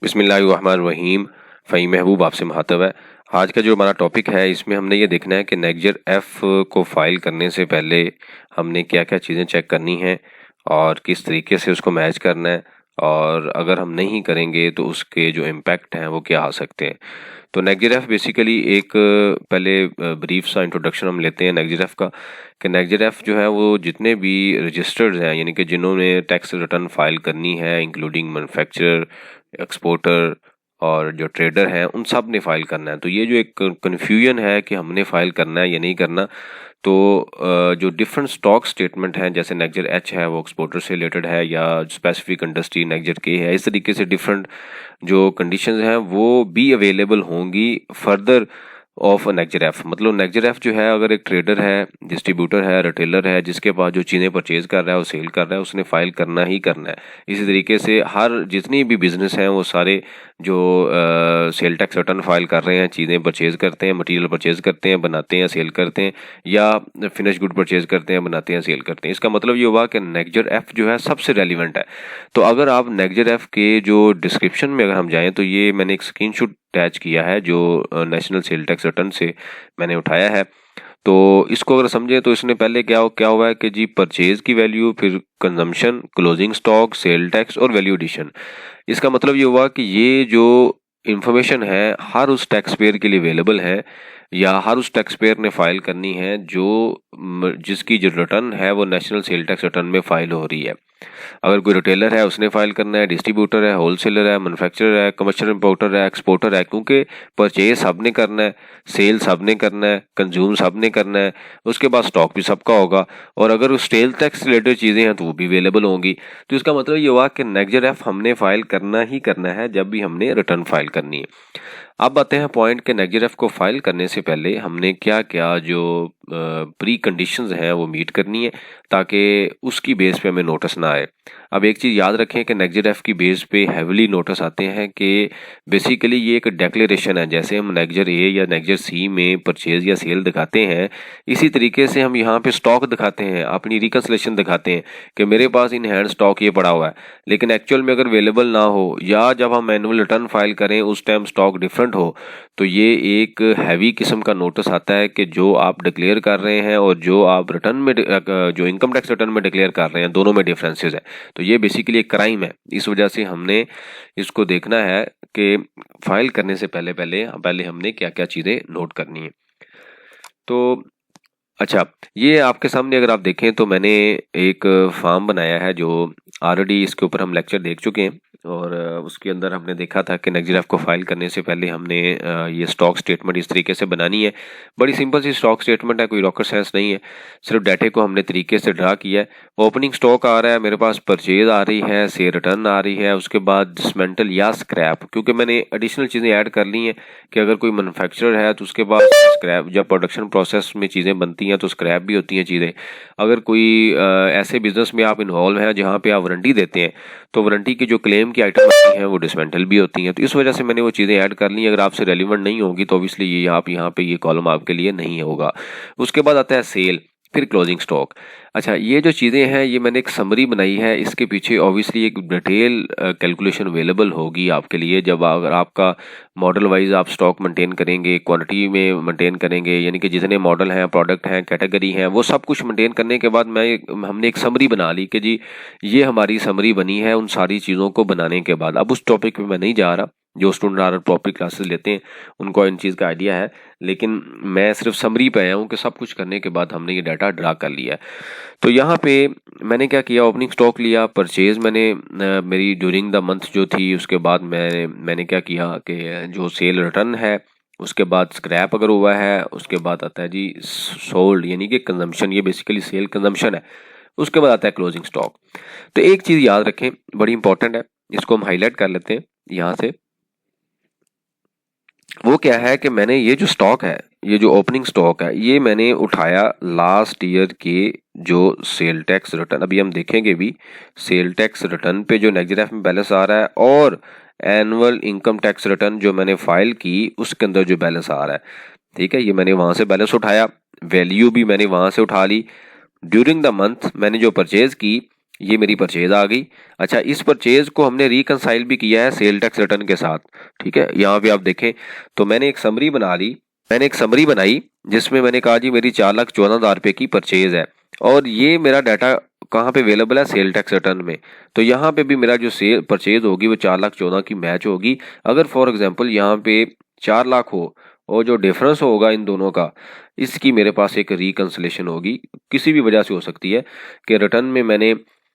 बिस्मिल्लाहिर्रहमानिर्रहीम। फ़हीम महबूब आपसे मुखातब है। आज का जो हमारा टॉपिक है इसमें हमने ये देखना है कि नेक्जर एफ़ को फ़ाइल करने से पहले हमने क्या क्या चीज़ें चेक करनी हैं और किस तरीके से उसको मैच करना है, और अगर हम नहीं करेंगे तो उसके जो इम्पैक्ट हैं वो क्या आ सकते हैं। तो नेक्जर एफ़ बेसिकली एक पहले ब्रीफ सा इंट्रोडक्शन हम लेते हैं नेक्जर एफ़ का, कि नेक्जर एफ़ जो है वो जितने भी रजिस्टर्ड हैं, यानी कि जिन्होंने टैक्स रिटर्न फाइल करनी है, इंक्लूडिंग मैन्युफैक्चरर, एक्सपोर्टर और जो ट्रेडर हैं, उन सब ने फाइल करना है। तो ये जो एक कन्फ्यूजन है कि हमने फाइल करना है या नहीं करना, तो जो डिफरेंट स्टॉक स्टेटमेंट हैं, जैसे नेक्जर एच है वो एक्सपोर्टर से रिलेटेड है, या स्पेसिफिक इंडस्ट्री नेक्जर के है, इस तरीके से डिफरेंट जो कंडीशंस हैं वो भी अवेलेबल होंगी फर्दर ऑफ नेक्जर एफ। मतलब नेक्जर एफ जो है, अगर एक ट्रेडर है, डिस्ट्रीब्यूटर है, रिटेलर है, जिसके पास जो चीज़ें परचेज कर रहा है, वो सेल कर रहा है, उसने फाइल करना ही करना है। इसी तरीके से हर जितनी भी बिजनेस हैं वो सारे जो सेल टैक्स रिटर्न फाइल कर रहे हैं, चीज़ें परचेज करते हैं, मटेरियल परचेज करते हैं, बनाते हैं, सेल करते हैं, या फिनिश गुड परचेज करते हैं, बनाते हैं, सेल करते हैं। इसका मतलब ये हुआ कि नेक्जर एफ जो है सबसे रेलिवेंट है। तो अगर आप नेक्जर एफ के जो डिस्क्रिप्शन में अगर हम जाएँ, तो ये मैंने एक स्क्रीनशॉट अटैच किया है जो नेशनल सेल टैक्स रिटर्न से मैंने उठाया है। तो इसको अगर समझें तो इसने पहले क्या हुआ है कि जी परचेज की वैल्यू, फिर consumption, closing stock, sale tax और वैल्यू एडिशन। इसका मतलब ये हुआ कि ये जो इंफॉर्मेशन है हर उस टैक्स पेयर के लिए अवेलेबल है, या हर उस टैक्स पेयर ने फाइल करनी है जो जिसकी जो रिटर्न है वो नेशनल सेल टैक्स रिटर्न में फाइल हो रही है। अगर कोई रिटेलर है उसने फाइल करना है, डिस्ट्रीब्यूटर है, होलसेलर है, मैन्युफैक्चरर है, कमर्शियल इंपोर्टर है, एक्सपोर्टर है, क्योंकि परचेज सब ने करना है, सेल सब ने करना है, कंज्यूम सब ने करना है, उसके बाद स्टॉक भी सबका होगा, और अगर उस सेल टैक्स रिलेटेड चीज़ें हैं तो वो भी अवेलेबल होंगी। तो इसका मतलब ये हुआ कि नेक्जर एफ हमने फाइल करना ही करना है जब भी हमने रिटर्न फाइल करनी है। अब आते हैं पॉइंट के नेक्जर एफ को फाइल करने से पहले हमने क्या क्या जो प्री कंडीशंस हैं वो मीट करनी है, ताकि उसकी बेस पे हमें नोटिस ना आए। अब एक चीज़ याद रखें कि नेक्जर एफ की बेस पे हैविली नोटिस आते हैं कि बेसिकली ये एक डिक्लेरेशन है। जैसे हम नेक्जर ए या नेक्जर सी में परचेज या सेल दिखाते हैं, इसी तरीके से हम यहाँ पे स्टॉक दिखाते हैं, अपनी रिकन्सलेशन दिखाते हैं कि मेरे पास इन हैंड स्टॉक ये पड़ा हुआ है। लेकिन एक्चुअल में अगर अवेलेबल ना हो, या जब हम मैनुअल रिटर्न फाइल करें उस टाइम स्टॉक डिफरेंट हो, तो ये एक हैवी किस्म का नोटिस आता है कि जो आप डिक्लेयर कर रहे हैं और जो आप रिटर्न में जो इनकम टैक्स रिटर्न में डिक्लेयर कर रहे हैं, दोनों में डिफरेंसेस है। तो ये बेसिकली एक क्राइम है। इस वजह से हमने इसको देखना है कि फाइल करने से पहले हमने क्या क्या चीज़ें नोट करनी है। तो अच्छा, ये आपके सामने अगर आप देखें तो मैंने एक फॉर्म बनाया है जो ऑलरेडी इसके ऊपर हम लेक्चर देख चुके हैं, और उसके अंदर हमने देखा था कि नेक्जर एफ को फाइल करने से पहले हमने ये स्टॉक स्टेटमेंट इस तरीके से बनानी है। बड़ी सिंपल सी स्टॉक स्टेटमेंट है, कोई रॉकेट साइंस नहीं है। सिर्फ डाटे को हमने तरीके से ड्रा किया है। ओपनिंग स्टॉक आ रहा है मेरे पास, परचेज आ रही है, सेल रिटर्न आ रही है, उसके बाद डिसमेंटल या स्क्रैप, क्योंकि मैंने एडिशनल चीज़ें ऐड कर ली हैं कि अगर कोई मैन्युफैक्चरर है तो उसके पास स्क्रैप, जब प्रोडक्शन प्रोसेस में चीज़ें बनती हैं तो स्क्रैप भी होती हैं चीज़ें। अगर कोई ऐसे बिजनेस में आप इन्वॉल्व हैं जहाँ पे आप वारंटी देते हैं, तो वारंटी की जो क्लेम की आइटम होती हैं वो डिसमेंटल भी होती हैं। तो इस वजह से मैंने वो चीज़ें ऐड कर ली। अगर आपसे रेलिवेंट नहीं होगी तो ऑब्वियसली ये आप यहाँ पे ये कॉलम आपके लिए नहीं होगा। उसके बाद आता है सेल, फिर क्लोजिंग स्टॉक। अच्छा, ये जो चीज़ें हैं ये मैंने एक समरी बनाई है, इसके पीछे ऑब्वियसली एक डिटेल कैलकुलेशन अवेलेबल होगी आपके लिए। जब अगर आपका मॉडल वाइज आप स्टॉक मेंटेन करेंगे, क्वांटिटी में मेंटेन करेंगे, यानी कि जितने मॉडल हैं, प्रोडक्ट हैं, कैटेगरी हैं, वो सब कुछ मेंटेन करने के बाद हमने एक समरी बना ली कि जी ये हमारी समरी बनी है उन सारी चीज़ों को बनाने के बाद। अब उस टॉपिक पे मैं नहीं जा रहा, जो स्टूडेंट आर टॉपिक क्लासेस लेते हैं उनको इन चीज़ का आइडिया है, लेकिन मैं सिर्फ समरी पे आया हूँ कि सब कुछ करने के बाद हमने ये डाटा ड्रा कर लिया है। तो यहाँ पे मैंने क्या किया, ओपनिंग स्टॉक लिया, परचेज मैंने मेरी ड्यूरिंग द मंथ जो थी, उसके बाद मैंने क्या किया कि जो सेल रिटर्न है, उसके बाद स्क्रैप अगर हुआ है, उसके बाद आता है जी सोल्ड, यानी कि कंजम्पशन, ये बेसिकली सेल कंजम्पशन है। उसके बाद आता है क्लोजिंग स्टॉक। तो एक चीज़ याद रखें, बड़ी इंपॉर्टेंट है, इसको हम हाईलाइट कर लेते हैं यहाँ से। वो क्या है कि मैंने ये जो स्टॉक है, ये जो ओपनिंग स्टॉक है, ये मैंने उठाया लास्ट ईयर के जो सेल टैक्स रिटर्न, अभी हम देखेंगे भी सेल टैक्स रिटर्न पे जो नेक्जर एफ में बैलेंस आ रहा है, और एनुअल इनकम टैक्स रिटर्न जो मैंने फाइल की उसके अंदर जो बैलेंस आ रहा है। ठीक है, ये मैंने वहाँ से बैलेंस उठाया, वैल्यू भी मैंने वहाँ से उठा ली। ड्यूरिंग द मंथ मैंने जो परचेज की ये मेरी परचेज आ गई। अच्छा, इस परचेज को हमने रिकंसाइल भी किया है सेल टैक्स रिटर्न के साथ। ठीक है, यहाँ पे आप देखें तो मैंने एक समरी बना ली, मैंने एक समरी बनाई जिसमें मैंने कहा जी मेरी 4,14,000 रुपये की परचेज है और ये मेरा डाटा कहाँ पे अवेलेबल है, सेल टैक्स रिटर्न में। तो यहाँ पे भी मेरा जो सेल परचेज होगी वो 4,14,000 की मैच होगी। अगर फॉर एग्जांपल यहाँ पे 4 लाख हो और जो डिफरेंस होगा इन दोनों का, इसकी मेरे पास एक रिकंसलेशन होगी। किसी भी वजह से हो सकती है कि रिटर्न में मैंने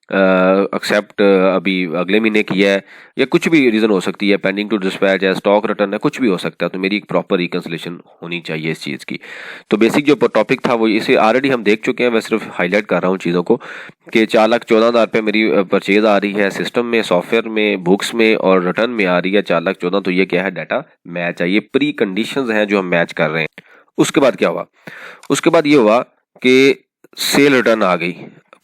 एक्सेप्ट अभी अगले महीने किया है या कुछ भी रीज़न हो सकती है, पेंडिंग टू डिस्पैच है, स्टॉक रिटर्न है, कुछ भी हो सकता है। तो मेरी एक प्रॉपर रिकंसलेशन होनी चाहिए इस चीज़ की। तो बेसिक जो टॉपिक था वो इसे ऑलरेडी हम देख चुके हैं, मैं सिर्फ हाईलाइट कर रहा हूँ चीज़ों को कि 4,14,000 रुपये मेरी परचेज आ रही है सिस्टम में, सॉफ्टवेयर में, बुक्स में और रिटर्न में आ रही है 4,14,000। तो ये क्या है, डाटा मैच है, ये प्री कंडीशंस हैं जो हम मैच कर रहे हैं। उसके बाद क्या हुआ, उसके बाद ये हुआ कि सेल रिटर्न आ गई।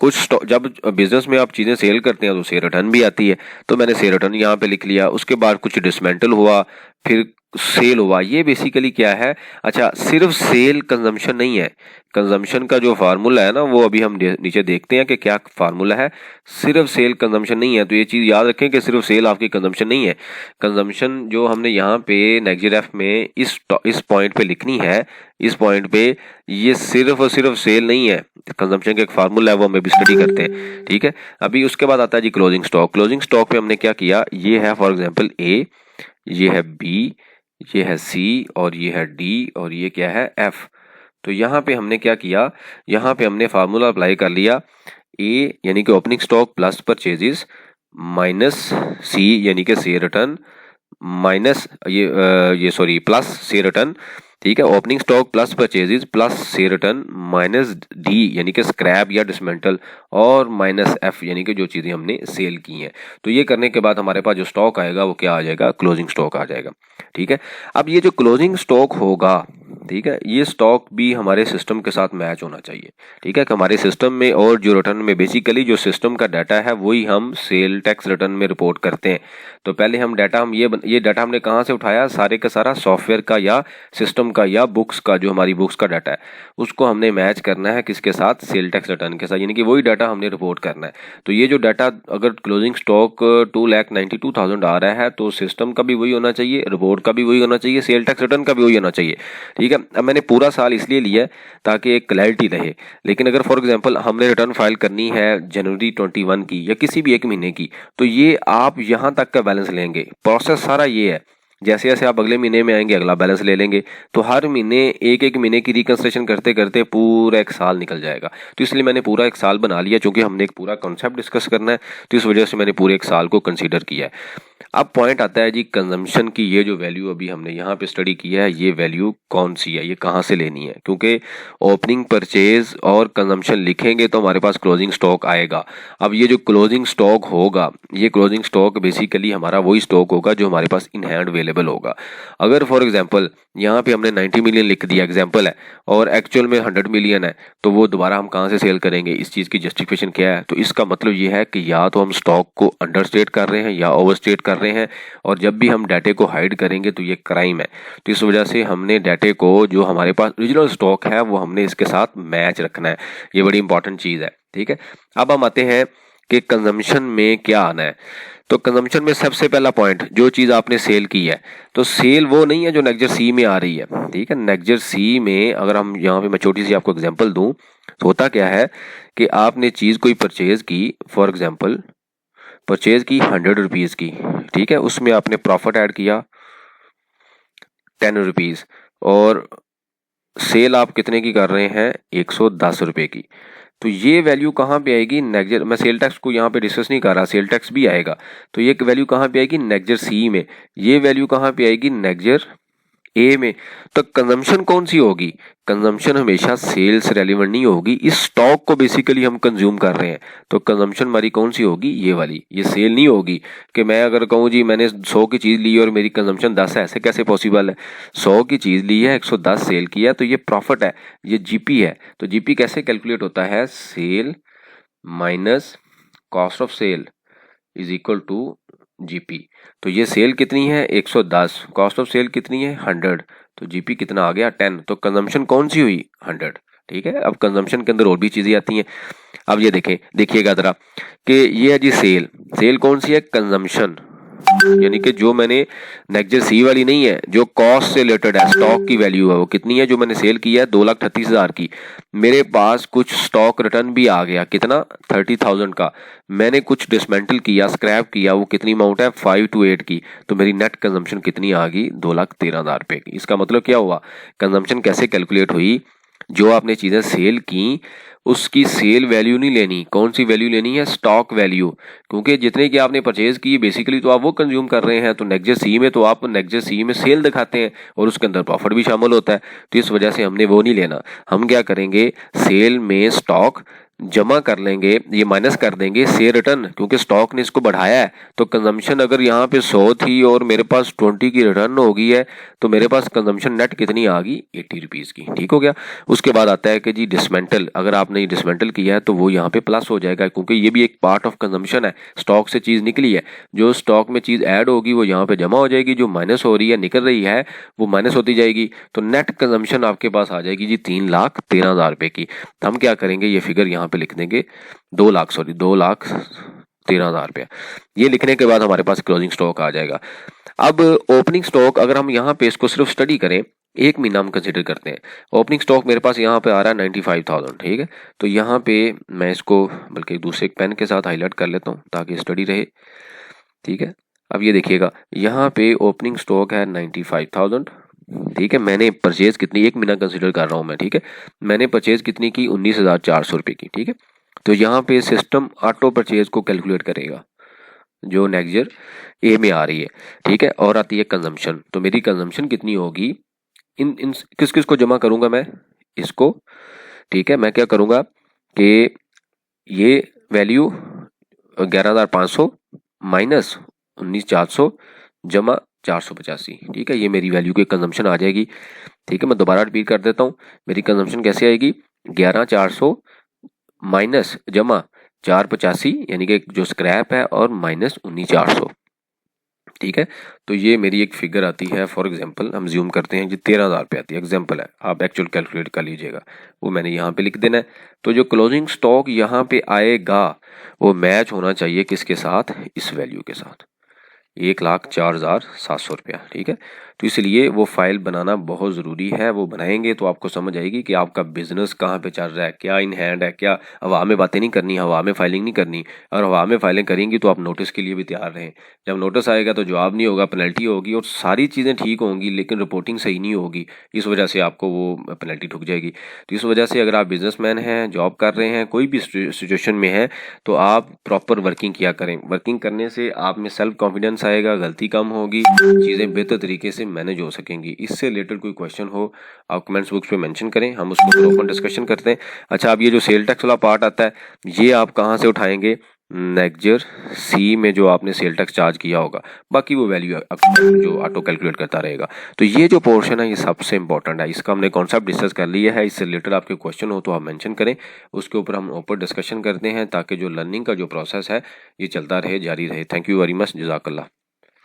कुछ जब बिजनेस में आप चीज़ें सेल करते हैं तो सेल रिटर्न भी आती है, तो मैंने सेल रिटर्न यहाँ पे लिख लिया। उसके बाद कुछ डिसमेंटल हुआ, फिर सेल हुआ। ये बेसिकली क्या है, अच्छा सिर्फ सेल कंजम्पशन नहीं है, कंजम्पशन का जो फार्मूला है ना वो अभी हम नीचे देखते हैं कि क्या फार्मूला है। सिर्फ सेल कंजम्पशन नहीं है, तो ये चीज़ याद रखें कि सिर्फ सेल आपकी कंजम्पशन नहीं है। कंजम्पशन जो हमने यहाँ पे नेगेटिव में इस पॉइंट पे लिखनी है, इस पॉइंट पे ये सिर्फ और सिर्फ सेल नहीं है, कंजम्पशन का एक फार्मूला है वो हम अभी स्टडी करते हैं। ठीक है, अभी उसके बाद आता है जी क्लोजिंग स्टॉक। क्लोजिंग स्टॉक पे हमने क्या किया, ये है फॉर एग्जांपल ए, ये है बी, ये है सी और ये है डी और ये क्या है एफ। तो यहाँ पे हमने क्या किया, यहाँ पे हमने फार्मूला अप्लाई कर लिया। ए यानी कि opening stock plus purchases minus C यानी कि से रिटर्न माइनस ये सॉरी प्लस से रिटर्न। ठीक है, opening stock plus purchases plus से रिटर्न माइनस डी यानी कि स्क्रैप या डिसमेंटल और माइनस एफ यानी कि जो चीज़ें हमने सेल की हैं। तो ये करने के बाद हमारे पास जो स्टॉक आएगा वो क्या आ जाएगा, क्लोजिंग स्टॉक आ जाएगा। ठीक है, अब ये जो क्लोजिंग स्टॉक होगा, ठीक है, ये स्टॉक भी हमारे सिस्टम के साथ मैच होना चाहिए। ठीक है, कि हमारे सिस्टम में और जो रिटर्न में बेसिकली जो सिस्टम का डाटा है वही हम सेल टैक्स रिटर्न में रिपोर्ट करते हैं। तो पहले हम डाटा हम ये डाटा हमने कहाँ से उठाया, सारे का सारा सॉफ्टवेयर का या सिस्टम का या बुक्स का, जो हमारी बुक्स का डाटा है उसको हमने मैच करना है किसके साथ, सेल टैक्स रिटर्न के साथ, यानी कि वही डाटा हमने रिपोर्ट करना है। तो ये जो डाटा अगर क्लोजिंग स्टॉक 2,92,000 आ रहा है तो सिस्टम का भी वही होना चाहिए, रिपोर्ट का भी वही होना चाहिए, सेल टैक्स रिटर्न का भी वही होना चाहिए। ठीक है, अब मैंने पूरा साल इसलिए लिया है ताकि एक क्लैरिटी रहे। लेकिन अगर फॉर एग्जांपल हमने रिटर्न फाइल करनी है जनवरी 21 की या किसी भी एक महीने की, तो ये आप यहाँ तक का बैलेंस लेंगे, प्रोसेस सारा ये है। जैसे जैसे आप अगले महीने में आएंगे अगला बैलेंस ले लेंगे, तो हर महीने एक एक महीने की रिकंस्ट्रक्शन करते करते पूरा एक साल निकल जाएगा। तो इसलिए मैंने पूरा एक साल बना लिया, क्योंकि हमने एक पूरा कॉन्सेप्ट डिस्कस करना है, तो इस वजह से मैंने पूरे एक साल को कंसीडर किया है। अब पॉइंट आता है जी कंजम्पशन की, ये जो वैल्यू अभी हमने यहाँ पे स्टडी किया है ये वैल्यू कौन सी है, ये कहाँ से लेनी है, क्योंकि ओपनिंग परचेज और कंजम्पशन लिखेंगे तो हमारे पास क्लोजिंग स्टॉक आएगा। अब ये जो क्लोजिंग स्टॉक होगा, ये क्लोजिंग स्टॉक बेसिकली हमारा वही स्टॉक होगा जो हमारे पास इन हैंड अवेलेबल होगा। अगर फॉर एग्जाम्पल यहाँ पे हमने 90 मिलियन लिख दिया, एग्जाम्पल है, और एक्चुअल में 100 मिलियन है, तो वो दोबारा हम कहाँ से सेल करेंगे, इस चीज़ की जस्टिफिकेशन क्या है। तो इसका मतलब ये है कि या तो हम स्टॉक को अंडरस्टेट कर रहे हैं या ओवरस्टेट कर रहे हैं, और जब भी हम डाटे को हाइड करेंगे तो ये क्राइम है। तो इस वजह से हमने डाटे को, जो हमारे पास ओरिजिनल स्टॉक है, वो हमने इसके साथ मैच रखना है। ये बड़ी इंपॉर्टेंट चीज़ है। ठीक है, अब हम आते हैं कि कंजम्पशन में क्या आना है। तो कंजम्पशन में सबसे पहला पॉइंट, जो चीज़ आपने सेल की है, तो सेल वो नहीं है जो नेक्जर सी में आ रही है। ठीक है, नेक्जर सी में अगर हम यहाँ पे मैं छोटी सी आपको एग्जांपल दूं, तो होता क्या है कि आपने चीज़ कोई परचेज की, फॉर एग्जांपल परचेज की 100 रुपीज़ की, ठीक है, उसमें आपने प्रॉफिट ऐड किया 10 रुपीज़, और सेल आप कितने की कर रहे हैं, 110 रुपये की। तो ये वैल्यू कहाँ पे आएगी, नेक्जर, मैं सेल टैक्स को यहाँ पे डिस्कस नहीं कर रहा, सेल टैक्स भी आएगा। तो ये वैल्यू कहाँ पे आएगी, नेक्जर सी में। ये वैल्यू कहाँ पे आएगी, नेक्जर ए में। तो कंजम्पशन कौन सी होगी, कंजम्पशन हमेशा सेल से रेलिवेंट नहीं होगी, इस स्टॉक को बेसिकली हम कंज्यूम कर रहे हैं। तो कंजम्पशन हमारी कौन सी होगी, ये वाली, ये सेल नहीं होगी। कि मैं अगर कहूँ जी मैंने 100 की चीज़ ली और मेरी कंजम्पशन 10 है, ऐसे कैसे पॉसिबल है। 100 की चीज़ ली है, 110 सेल किया, तो ये प्रॉफिट है, ये जीपी है। तो जीपी कैसे कैलकुलेट होता है, sale minus cost of sale is equal to GP. तो ये सेल कितनी है, 110, कॉस्ट ऑफ सेल कितनी है, 100, तो जीपी कितना आ गया, 10। तो कंजम्पशन कौन सी हुई, 100। ठीक है। अब कंजम्पशन के अंदर और भी चीजें आती हैं। अब ये देखिएगा जरा कि ये है जी सेल। सेल कौन सी है? कंजम्पशन, यानी कि जो मैंने नेक्स्ट सी वाली नहीं है, जो कॉस्ट से रिलेटेड है, स्टॉक की वैल्यू है वो कितनी है, जो मैंने सेल किया है 2,38,000 की। मेरे पास कुछ स्टॉक रिटर्न भी आ गया, कितना? 30,000 का। मैंने कुछ डिसमेंटल किया, स्क्रैप किया, वो कितनी अमाउंट है? 5 to 8 की। तो मेरी नेट कंजम्पशन कितनी आ गई? 2,13,000 रुपए की। इसका मतलब क्या हुआ? कंजम्पशन कैसे कैलकुलेट हुई? जो आपने चीजें सेल की उसकी सेल वैल्यू नहीं लेनी, कौन सी वैल्यू लेनी है? Stock value. क्योंकि जितने की आपने परचेज की बेसिकली तो आप वो कंज्यूम कर रहे हैं, तो नेक्स्ट सी में तो आप नेक्स्ट सी में सेल दिखाते हैं और उसके अंदर प्रॉफिट भी शामिल होता है। तो इस वजह से हमने वो नहीं लेना। हम क्या करेंगे? सेल में स्टॉक जमा कर लेंगे, ये माइनस कर देंगे से रिटर्न, क्योंकि स्टॉक ने इसको बढ़ाया है। तो कंजम्पशन अगर यहाँ पे 100 थी और मेरे पास 20 की रिटर्न हो गई है, तो मेरे पास कंजम्पशन नेट कितनी आ गई? 80 रुपीज़ की। ठीक हो गया। उसके बाद आता है कि जी डिसमेंटल, अगर आपने डिसमेंटल किया है तो वो यहाँ पे प्लस हो जाएगा, क्योंकि ये भी एक पार्ट ऑफ कंजम्पशन है। स्टॉक से चीज़ निकली है, जो स्टॉक में चीज़ ऐड होगी वो यहाँ पे जमा हो जाएगी, जो माइनस हो रही है, निकल रही है, वो माइनस होती जाएगी। तो नेट कंजम्पशन आपके पास आ जाएगी जी 3,13,000 रुपए की। तो हम क्या करेंगे? ये फिगर यहाँ पे लिख देंगे 2,13,000 रुपया। ये लिखने के बाद हमारे पास क्लोजिंग स्टॉक आ जाएगा। अब ओपनिंग स्टॉक अगर हम यहाँ पे इसको सिर्फ स्टडी करें, एक महीना हम कंसिडर करते हैं। ओपनिंग स्टॉक मेरे पास यहाँ पे आ रहा है 95,000, ठीक है। तो यहाँ पे मैं इसको बल्कि दूसरे पेन के साथ हाईलाइट कर लेता हूँ ताकि स्टडी रहे, ठीक है। अब ये देखिएगा यहाँ पे ओपनिंग स्टॉक है 95,000, ठीक है। मैंने परचेज कितनी, एक महीना कंसिडर कर रहा हूँ मैं, ठीक है। मैंने परचेज कितनी की? 19,400 रुपये की, ठीक है। तो यहाँ पे सिस्टम ऑटो परचेज को कैलकुलेट करेगा जो नेक्स्ट ईयर ए में आ रही है, ठीक है। और आती है कंजम्पशन। तो मेरी कंजम्पशन कितनी होगी? इन इन किस किस को जमा करूंगा मैं? इसको, ठीक है। मैं क्या करूंगा कि ये वैल्यू 11,500 माइनस 19,400 जमा 485, ठीक है। ये मेरी वैल्यू की कंजम्पशन आ जाएगी, ठीक है। मैं दोबारा रिपीट कर देता हूँ। मेरी कंजम्पशन कैसे आएगी? 11,400 माइनस जमा 485, यानी कि जो स्क्रैप है, और माइनस 19,400, ठीक है। तो ये मेरी एक फिगर आती है। फॉर एग्जांपल हम ज्यूम करते हैं, जो 13,000 पे आती है, एग्जांपल है, आप एक्चुअल कैलकुलेट कर लीजिएगा, वो मैंने यहाँ पे लिख देना है। तो जो क्लोजिंग स्टॉक यहाँ पे आएगा वो मैच होना चाहिए किसके साथ? इस वैल्यू के साथ, 1,04,700 रुपया, ठीक है। तो इसलिए वो फाइल बनाना बहुत ज़रूरी है। वो बनाएंगे तो आपको समझ आएगी कि आपका बिजनेस कहाँ पे चल रहा है, क्या इन हैंड है, क्या हवा में बातें नहीं करनी, हवा में फाइलिंग नहीं करनी। और हवा में फाइलिंग करेंगी तो आप नोटिस के लिए भी तैयार रहें। जब नोटिस आएगा तो जवाब नहीं होगा, पेनल्टी होगी, और सारी चीज़ें ठीक होंगी लेकिन रिपोर्टिंग सही नहीं होगी, इस वजह से आपको वो पेनल्टी ठुक जाएगी। तो इस वजह से अगर आप बिजनेसमैन हैं, जॉब कर रहे हैं, कोई भी सिचुएशन में है, तो आप प्रॉपर वर्किंग किया करें। वर्किंग करने से आप में सेल्फ कॉन्फिडेंस आएगा, गलती कम होगी, चीज़ें बेहतर तरीके से मैनेज हो सकेंगी। इससे रिलेटेड कोई क्वेश्चन हो आप कमेंट्स बॉक्स पे मेंशन करें, हम उसको फिर ओपन डिस्कशन करते हैं। अच्छा, अब ये जो सेल टैक्स वाला पार्ट आता है, ये आप कहाँ से उठाएंगे? नेक्स्ट ईयर सी में जो आपने सेल टैक्स चार्ज किया होगा, बाकी वो वैल्यू जो ऑटो कैलकुलेट करता रहेगा। तो ये जो पोर्शन है ये सबसे इंपॉर्टेंट है, इसका हमने कॉन्सेप्ट डिस्कस कर लिया है। इससे रिलेटेड आपके क्वेश्चन हो तो आप मेंशन करें, उसके ऊपर हम ओपन डिस्कशन करते हैं ताकि जो लर्निंग का जो प्रोसेस है ये चलता रहे, जारी रहे। थैंक यू वेरी मच, जज़ाकल्लाह।